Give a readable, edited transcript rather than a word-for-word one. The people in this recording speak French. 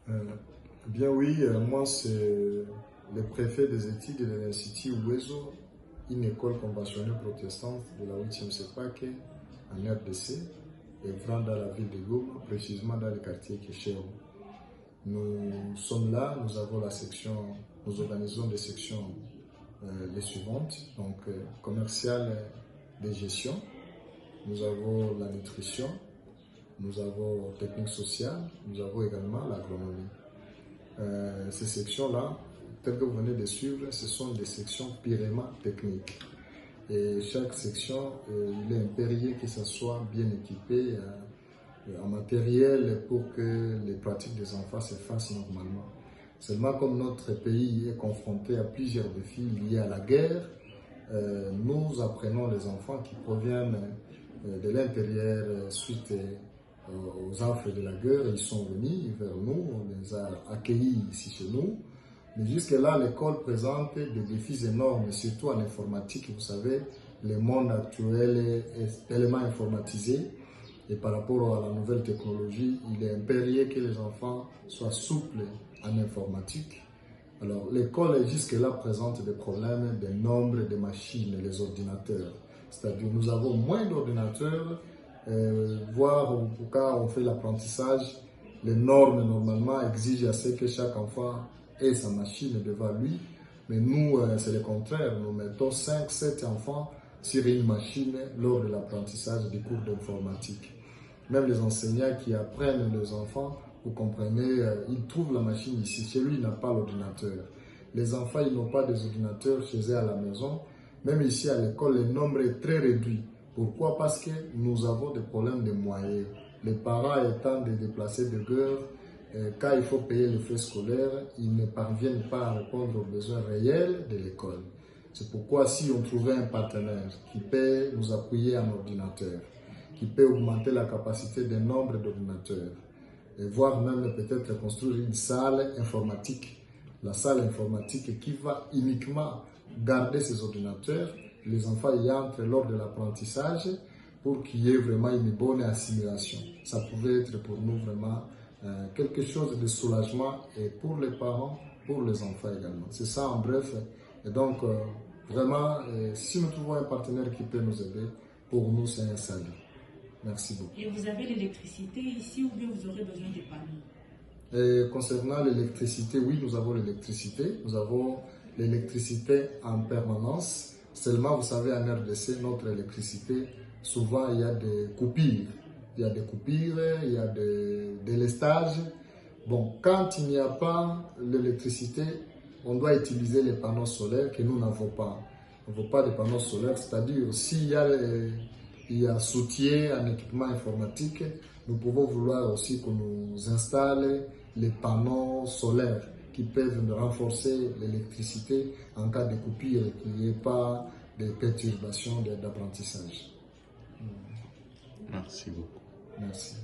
Euh, Bien oui, moi c'est le préfet des études de l'Institut Uwezo, une école conventionnelle protestante de la 8e CEPAC en RDC, œuvrant dans la ville de Goma, précisément dans le quartier Kéchéo. Nous sommes là, nous avons la section, nous organisons des sections les suivantes, donc commerciale de gestion, nous avons la nutrition, nous avons technique sociale, nous avons également l'agronomie. Ces sections-là, telles que vous venez de suivre, ce sont des sections purement techniques. Et chaque section, il est impérieux que ça soit bien équipé en matériel pour que les pratiques des enfants se fassent normalement. Seulement comme notre pays est confronté à plusieurs défis liés à la guerre, nous apprenons les enfants qui proviennent de l'intérieur suite aux affres de la guerre. Ils sont venus vers nous, on les a accueillis ici chez nous. Mais jusque-là, l'école présente des défis énormes, surtout en informatique. Vous savez, le monde actuel est tellement informatisé. Et par rapport à la nouvelle technologie, il est impérieux que les enfants soient souples en informatique. Alors, l'école jusque-là présente des problèmes de nombre de machines, les ordinateurs. C'est-à-dire, nous avons moins d'ordinateurs, voire quand on fait l'apprentissage, les normes normalement exigent assez que chaque enfant ait sa machine devant lui. Mais nous, c'est le contraire. Nous mettons 5-7 enfants sur une machine lors de l'apprentissage des cours d'informatique. Même les enseignants qui apprennent les enfants, vous comprenez, ils trouvent la machine ici. Chez lui, il n'a pas l'ordinateur. Les enfants, ils n'ont pas des ordinateurs chez eux à la maison. Même ici à l'école, le nombre est très réduit. Pourquoi? Parce que nous avons des problèmes de moyens. Les parents étant des déplacés de guerre, quand il faut payer les frais scolaires, ils ne parviennent pas à répondre aux besoins réels de l'école. C'est pourquoi si on trouvait un partenaire qui peut nous appuyer en ordinateur, qui peut augmenter la capacité d'un nombre d'ordinateurs, et voire même peut-être construire une salle informatique. La salle informatique qui va uniquement garder ces ordinateurs, les enfants y entrent lors de l'apprentissage pour qu'il y ait vraiment une bonne assimilation. Ça pouvait être pour nous vraiment quelque chose de soulagement et pour les parents, pour les enfants également. C'est ça en bref. Et donc, vraiment, si nous trouvons un partenaire qui peut nous aider, pour nous, c'est un salut. Merci beaucoup. Et vous avez l'électricité ici ou bien vous aurez besoin des panneaux? Et concernant l'électricité, oui, nous avons l'électricité. Nous avons l'électricité en permanence. Seulement, vous savez, en RDC, notre électricité, souvent, il y a des coupures. Il y a des coupures, il y a des délestages. Bon, quand il n'y a pas l'électricité, on doit utiliser les panneaux solaires que nous n'avons pas. On ne veut pas de panneaux solaires, c'est-à-dire s'il y a soutien en équipement informatique, nous pouvons vouloir aussi qu'on nous installe les panneaux solaires qui peuvent renforcer l'électricité en cas de coupure et qu'il n'y ait pas de perturbations d'apprentissage. Merci beaucoup. Merci.